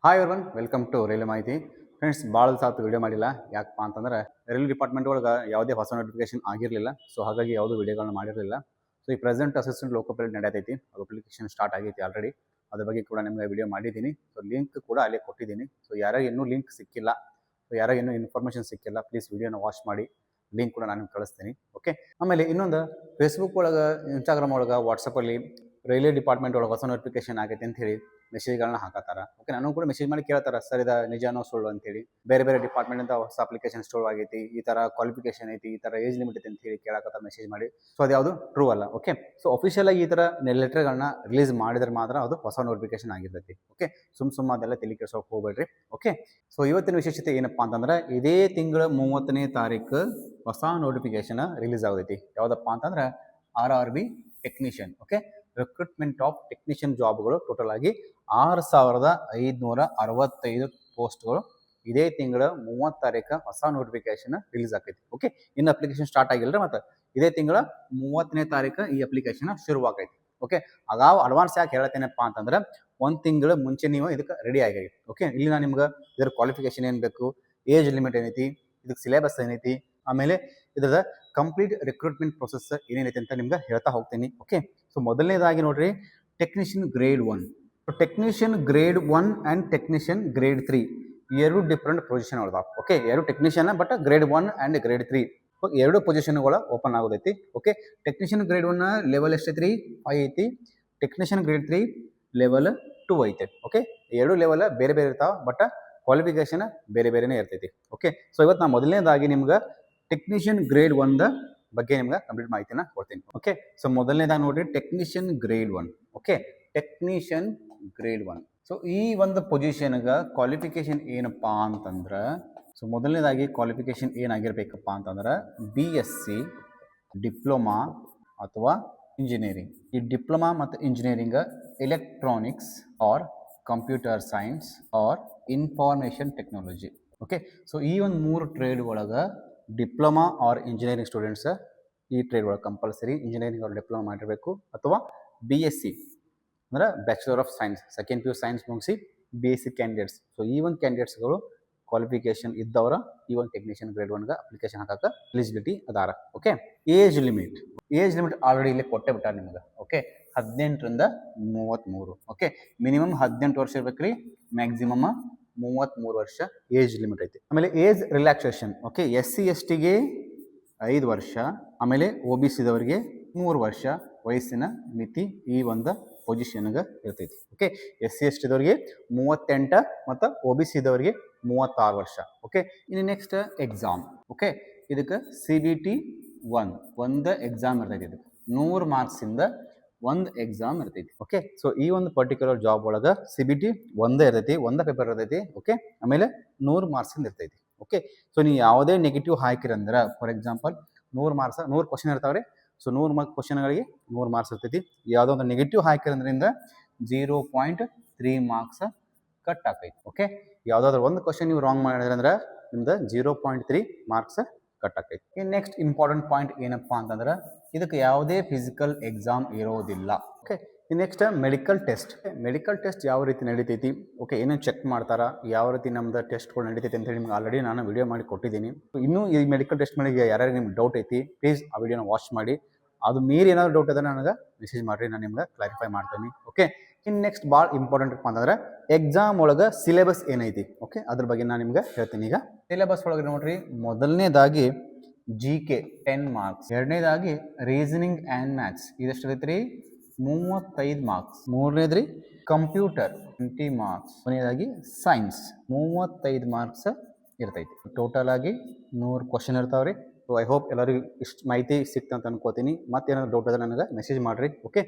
Hi everyone welcome to railway ಮಾಹಿತಿ. Friends, ಭಾಳ ಸಾತು ವಿಡಿಯೋ ಮಾಡಿಲ್ಲ. ಯಾಕಪ್ಪ ಅಂತಂದ್ರೆ ರೈಲ್ವೆ ಡಿಪಾರ್ಟ್ಮೆಂಟ್ ಒಳಗೆ ಯಾವುದೇ ಹೊಸ ನೋಟಿಫಿಕೇಶನ್ ಆಗಿರಲಿಲ್ಲ. ಸೊ ಹಾಗಾಗಿ ಯಾವುದೂ ವಿಡಿಯೋಗಳನ್ನ ಮಾಡಿರಲಿಲ್ಲ. ಸೊ ಈ ಪ್ರೆಸೆಂಟ್ ಅಸಿಸ್ಟೆಂಟ್ ಲೋಕೋ ಪೈಲಟ್ ನಡೆಯತೈತಿ. ಅದು ಅಪ್ಲಿಕೇಶನ್ ಸ್ಟಾರ್ಟ್ ಆಗೈತಿ ಆಲ್ರೆಡಿ. ಅದ್ರ ಬಗ್ಗೆ ಕೂಡ ನಿಮ್ಗೆ ವಿಡಿಯೋ ಮಾಡಿದ್ದೀನಿ. ಸೊ ಲಿಂಕ್ ಕೂಡ ಅಲ್ಲೇ ಕೊಟ್ಟಿದ್ದೀನಿ. ಸೊ ಯಾರಿಗೆ ಇನ್ನೂ ಲಿಂಕ್ ಸಿಕ್ಕಿಲ್ಲ, ಸೊ ಯಾರಿಗೆ ಇನ್ನೂ ಇನ್ಫಾರ್ಮೇಷನ್ ಸಿಕ್ಕಿಲ್ಲ, ಪ್ಲೀಸ್ ವಿಡಿಯೋನ ವಾಚ್ ಮಾಡಿ. ಲಿಂಕ್ ಕೂಡ ನಾನು ಕಳಿಸ್ತೀನಿ. ಓಕೆ. ಆಮೇಲೆ ಇನ್ನೊಂದು ಫೇಸ್ಬುಕ್ ಒಳಗೆ, ಇನ್ಸ್ಟಾಗ್ರಾಮ್ ಒಳಗೆ, ವಾಟ್ಸಪ್ಪಲ್ಲಿ ರೈಲ್ವೆ ಡಿಪಾರ್ಟ್ಮೆಂಟ್ ಒಳಗೆ ಹೊಸ ನೋಟಿಫಿಕೇಶನ್ ಆಗೈತೆ ಅಂತ ಹೇಳಿ ಮೆಸೇಜ್ಗಳನ್ನ ಹಾಕತ್ತಾರ. ಓಕೆ, ನಾನು ಕೂಡ ಮೆಸೇಜ್ ಮಾಡಿ ಕೇಳ್ತಾರ, ಸರ್ ಇದು ನಿಜಾನೋ ಸುಳ್ಳು ಅಂತೇಳಿ. ಬೇರೆ ಬೇರೆ ಡಿಪಾರ್ಟ್ಮೆಂಟ್ ಅಂತ ಹೊಸ ಅಪ್ಲಿಕೇಶನ್ ಸ್ಟೋರ್ ಆಗೈತಿ, ಈ ತರ ಕ್ವಾಲಿಫಿಕೇಶನ್ ಐತಿ, ಈ ತರ ಏಜ್ ಲಿಮಿಟ್ ಐತಿ ಅಂತ ಹೇಳಿ ಕೇಳಕತ್ತಾರ ಮೆಸೇಜ್ ಮಾಡಿ. ಸೊ ಅದು ಯಾವುದು ಟ್ರೂ ಅಲ್ಲ. ಓಕೆ, ಸೊ ಅಫಿಷಿಯಲ್ ಆಗಿ ಈ ತರ ಲೆಟರ್ಗಳನ್ನ ರಿಲೀಸ್ ಮಾಡಿದ್ರೆ ಮಾತ್ರ ಅದು ಹೊಸ ನೋಟಿಫಿಕೇಶನ್ ಆಗಿರ್ತೈತಿ. ಓಕೆ, ಸುಮ್ಮ ಅದೆಲ್ಲ ತಲೆ ಕೆಡ್ಸೋಕೆ ಹೋಗ್ಬೇಡ್ರಿ. ಓಕೆ, ಸೊ ಇವತ್ತಿನ ವಿಶೇಷತೆ ಏನಪ್ಪಾ ಅಂತಂದ್ರೆ ಇದೇ ತಿಂಗಳ 30ನೇ ತಾರೀಕು ಹೊಸ ನೋಟಿಫಿಕೇಶನ್ ರಿಲೀಸ್ ಆಗೈತಿ. ಯಾವ್ದಪ್ಪ ಅಂತಂದ್ರೆ RRB technician. Okay, recruitment of technician ಜಾಬ್ಗಳು ಟೋಟಲ್ ಆಗಿ 6565 ಪೋಸ್ಟ್ಗಳು ಇದೇ ತಿಂಗಳ 30 ತಾರೀಕು ಹೊಸ ನೋಟಿಫಿಕೇಶನ್ ರಿಲೀಸ್ ಆಗೈತಿ. ಓಕೆ, ಇನ್ನು ಅಪ್ಲಿಕೇಶನ್ ಸ್ಟಾರ್ಟ್ ಆಗಿಲ್ಲ, ಮತ್ತೆ ಇದೇ ತಿಂಗಳ 30ನೇ ತಾರೀಕು ಈ ಅಪ್ಲಿಕೇಶನ್ ಶುರುವಾಗೈತಿ. ಓಕೆ, ಅದಾವ ಅಡ್ವಾನ್ಸ್ ಯಾಕೆ ಹೇಳ್ತೇನಪ್ಪ ಅಂತಂದ್ರೆ ಒಂದು ತಿಂಗಳ ಮುಂಚೆ ನೀವು ಇದಕ್ಕೆ ರೆಡಿ ಆಗಿರಿ. ಓಕೆ, ಇಲ್ಲಿ ನಾನು ನಿಮ್ಗೆ ಇದರ ಕ್ವಾಲಿಫಿಕೇಶನ್ ಏನು ಬೇಕು, ಏಜ್ ಲಿಮಿಟ್ ಏನೈತಿ, ಇದಕ್ಕೆ ಸಿಲೆಬಸ್ ಏನೈತಿ, ಆಮೇಲೆ ಇದರ ಕಂಪ್ಲೀಟ್ ರಿಕ್ರೂಟ್ಮೆಂಟ್ ಪ್ರೊಸೆಸ್ ಏನೇನೈತೆ ಅಂತ ನಿಮ್ಗೆ ಹೇಳ್ತಾ ಹೋಗ್ತೀನಿ. ಓಕೆ, ಸೊ ಮೊದಲನೇದಾಗಿ ನೋಡ್ರಿ, technician grade 1. Technician grade 1 and technician grade 3 ಎರಡು ಡಿಫ್ರೆಂಟ್ ಪೊಸಿಷನ್ ಅದಾವ. ಓಕೆ, ಎರಡು technician but grade 1 and grade 3 ಎರಡು ಪೊಸಿಷನ್ಗಳು ಓಪನ್ ಆಗೋದೈತಿ. ಓಕೆ, ಟೆಕ್ನಿಷಿಯನ್ ಗ್ರೇಡ್ 1 ಲೆವೆಲ್ ಎಷ್ಟೈತಿ? 5 ಐತಿ. ಟೆಕ್ನಿಷಿಯನ್ ಗ್ರೇಡ್ 3 ಲೆವೆಲ್ 2 ಐತೆ. ಓಕೆ, ಎರಡು ಲೆವೆಲ್ ಬೇರೆ ಬೇರೆ ಇರ್ತಾವ, ಬಟ್ ಕ್ವಾಲಿಫಿಕೇಶನ್ ಬೇರೆ ಬೇರೆನೇ ಇರ್ತೈತಿ. ಓಕೆ, ಸೊ ಇವತ್ತು ನಾನು ಮೊದಲನೇದಾಗಿ ನಿಮ್ಗೆ ಟೆಕ್ನಿಷಿಯನ್ ಗ್ರೇಡ್ 1 ಬಗ್ಗೆ ನಿಮ್ಗೆ ಕಂಪ್ಲೀಟ್ ಮಾಹಿತಿನ ಕೊಡ್ತೀನಿ. ಓಕೆ, ಸೊ ಮೊದಲನೇದಾಗಿ ನೋಡ್ರಿ, technician grade 1. Okay, technician grade 1. So ಈ ಒಂದು ಪೊಸಿಷನ್ಗೆ ಕ್ವಾಲಿಫಿಕೇಶನ್ ಏನಪ್ಪಾ ಅಂತಂದ್ರೆ, ಸೊ ಮೊದಲನೇದಾಗಿ ಕ್ವಾಲಿಫಿಕೇಶನ್ ಏನಾಗಿರ್ಬೇಕಪ್ಪ ಅಂತಂದ್ರೆ BSc, ಡಿಪ್ಲೊಮಾ ಅಥವಾ ಇಂಜಿನಿಯರಿಂಗ್. ಈ ಡಿಪ್ಲೊಮಾ ಮತ್ತು engineering electronics or computer science or information technology. Okay, so ಈ ಒಂದು 3 ಟ್ರೇಡ್ ಒಳಗೆ ಡಿಪ್ಲೊಮಾ ಆರ್ ಇಂಜಿನಿಯರಿಂಗ್ ಸ್ಟೂಡೆಂಟ್ಸ್ ಈ ಟ್ರೇಡ್ ಒಳಗೆ ಕಂಪಲ್ಸರಿ ಇಂಜಿನಿಯರಿಂಗ್ ಅವ್ರು ಡಿಪ್ಲೊಮಾ ಮಾಡಿರಬೇಕು, ಅಥವಾ BSc ಅಂದ್ರೆ bachelor of science, second PU science ಮುಗಿಸಿ BSc ಕ್ಯಾಂಡಿಡೇಟ್ಸ್. ಸೊ ಈ ಒಂದು ಕ್ಯಾಂಡಿಡೇಟ್ಸ್ಗಳು ಕ್ವಾಲಿಫಿಕೇಶನ್ ಇದ್ದವರ ಈ ಒಂದು ಟೆಕ್ನಿಷಿಯನ್ ಗ್ರೇಡ್ 1ಗೆ ಅಪ್ಲಿಕೇಶನ್ ಹಾಕಕ್ಕೆ ಎಲಿಜಿಬಿಲಿಟಿ ಅದಾರ. ಓಕೆ, ಏಜ್ ಲಿಮಿಟ್ ಆಲ್ರೆಡಿ ಇಲ್ಲಿ ಕೊಟ್ಟೆ ಬಿಟ್ಟಾರ ನಿಮ್ಗೆ. ಓಕೆ, 18ರಿಂದ 33. ಓಕೆ, ಮಿನಿಮಮ್ 18 ವರ್ಷ ಇರ್ಬೇಕ್ರಿ, ಮ್ಯಾಕ್ಸಿಮಮ್ 33 ವರ್ಷ ಏಜ್ ಲಿಮಿಟ್ ಐತಿ. ಆಮೇಲೆ ಏಜ್ ರಿಲ್ಯಾಕ್ಸೇಷನ್. ಓಕೆ, SC STಗೆ 5 ವರ್ಷ, ಆಮೇಲೆ OBCದವರಿಗೆ 3 ವರ್ಷ ವಯಸ್ಸಿನ ಮಿತಿ ಈ ಒಂದು ಪೊಸಿಷನ್ಗೆ ಇರ್ತೈತಿ. ಓಕೆ, SC STದವರಿಗೆ 38 ಮತ್ತು OBCದವರಿಗೆ 36 ವರ್ಷ. ಓಕೆ, ಇನ್ನು ನೆಕ್ಸ್ಟ್ ಎಕ್ಸಾಮ್. ಓಕೆ, ಇದಕ್ಕೆ CBT 1 ಒಂದು ಎಕ್ಸಾಮ್ ಇರ್ತೈತಿ. ಇದಕ್ಕೆ 100 ಮಾರ್ಕ್ಸಿಂದ ಒಂದು ಎಕ್ಸಾಮ್ ಇರ್ತೈತಿ. ಓಕೆ, ಸೊ ಈ ಒಂದು ಪರ್ಟಿಕ್ಯುಲರ್ ಜಾಬ್ ಒಳಗೆ CBT ಒಂದೇ ಇರ್ತೈತಿ, ಒಂದೇ ಪೇಪರ್ ಇರ್ತೈತಿ. ಓಕೆ, ಆಮೇಲೆ 100 ಮಾರ್ಕ್ಸಿಂದ ಇರ್ತೈತಿ. ಓಕೆ, ಸೊ ನೀವು ಯಾವುದೇ ನೆಗೆಟಿವ್ ಹಾಕಿರಂದ್ರೆ, ಫಾರ್ ಎಕ್ಸಾಂಪಲ್ 100 ಮಾರ್ಕ್ಸ್ 100 ಕ್ವಶನ್ ಇರ್ತಾವ್ರಿ. ಸೊ 100 ಮಾರ್ಕ್ ಕ್ವಶನ್ಗಳಿಗೆ 100 ಮಾರ್ಕ್ಸ್ ಇರ್ತೈತಿ. ಯಾವುದೋ ಒಂದು ನೆಗೆಟಿವ್ ಹಾಕಿರೋದ್ರಿಂದ 0.3 ಮಾರ್ಕ್ಸ್ ಕಟ್ ಆಗ್ತೈತಿ. ಓಕೆ, ಯಾವುದಾದ್ರು ಒಂದು ಕ್ವಶನ್ ನೀವು ರಾಂಗ್ ಮಾಡಿದ್ರೆ ಅಂದ್ರೆ ನಿಮ್ದು 0.3 ಮಾರ್ಕ್ಸ್ ಕಟ್ ಆಗ್ತೈತಿ. ಇನ್ನು ನೆಕ್ಸ್ಟ್ ಇಂಪಾರ್ಟೆಂಟ್ ಪಾಯಿಂಟ್ ಏನಪ್ಪಾ ಅಂತಂದ್ರೆ, ಇದಕ್ಕೆ ಯಾವುದೇ ಫಿಸಿಕಲ್ ಎಕ್ಸಾಮ್ ಇರೋದಿಲ್ಲ. Okay, next medical test. Medical test ಯಾವ ರೀತಿ ನಡೀತೈತಿ, ಓಕೆ, ಏನೇನು ಚೆಕ್ ಮಾಡ್ತಾರ, ಯಾವ ರೀತಿ ನಮ್ದು ಟೆಸ್ಟ್ಗಳು ನಡೀತೈತಿ ಅಂತ ಹೇಳಿ ನಿಮ್ಗೆ ಆಲ್ರೆಡಿ ನಾನು ವಿಡಿಯೋ ಮಾಡಿ ಕೊಟ್ಟಿದ್ದೀನಿ. ಇನ್ನೂ ಈ ಮೆಡಿಕಲ್ ಟೆಸ್ಟ್ ಮೇಲೆ ಯಾರ್ಯಾರು ನಿಮ್ಗೆ ಡೌಟ್ ಐತಿ, ಪ್ಲೀಸ್ ಆ ವಿಡಿಯೋನ ವಾಚ್ ಮಾಡಿ. ಅದು ಮೀರಿ ಏನಾದ್ರು ಡೌಟ್ ಅದ ನನಗೆ ಮೆಸೇಜ್ ಮಾಡಿರಿ, ನಾನು ನಿಮ್ಗೆ ಕ್ಲಾರಿಫೈ ಮಾಡ್ತೀನಿ. ಓಕೆ, ಇನ್ನು ನೆಕ್ಸ್ಟ್ ಭಾಳ ಇಂಪಾರ್ಟೆಂಟ್ ಅಂತಂದ್ರೆ ಎಕ್ಸಾಮ್ ಒಳಗೆ ಸಿಲೆಬಸ್ ಏನೈತಿ. ಓಕೆ, ಅದ್ರ ಬಗ್ಗೆ ನಾನು ನಿಮ್ಗೆ ಹೇಳ್ತೀನಿ. ಈಗ ಸಿಲೆಬಸ್ ಒಳಗೆ ನೋಡ್ರಿ, ಮೊದಲನೇದಾಗಿ GK 10 ಮಾರ್ಕ್ಸ್, ಎರಡನೇದಾಗಿ ರೀಸನಿಂಗ್ ಆ್ಯಂಡ್ ಮ್ಯಾಥ್ಸ್ ಇದೆಷ್ಟು ಐತ್ರಿ 35 ಮಾರ್ಕ್ಸ್, ಮೂರನೇದ್ರಿ ಕಂಪ್ಯೂಟರ್ 20 ಮಾರ್ಕ್ಸ್, ಕೊನೆಯದಾಗಿ ಸೈನ್ಸ್ 35 ಮಾರ್ಕ್ಸ್ ಇರ್ತೈತಿ. ಟೋಟಲ್ ಆಗಿ 100 ಕ್ವಶನ್ ಇರ್ತಾವ್ರಿ. ಸೊ ಐ ಹೋಪ್ ಎಲ್ಲರಿಗೂ ಇಷ್ಟು ಮಾಹಿತಿ ಸಿಕ್ತಂತ ಅನ್ಕೋತೀನಿ. ಮತ್ತೇನಾದ್ರು ಡೌಟ್ ಅದ ನನಗೆ ಮೆಸೇಜ್ ಮಾಡಿರಿ. ಓಕೆ,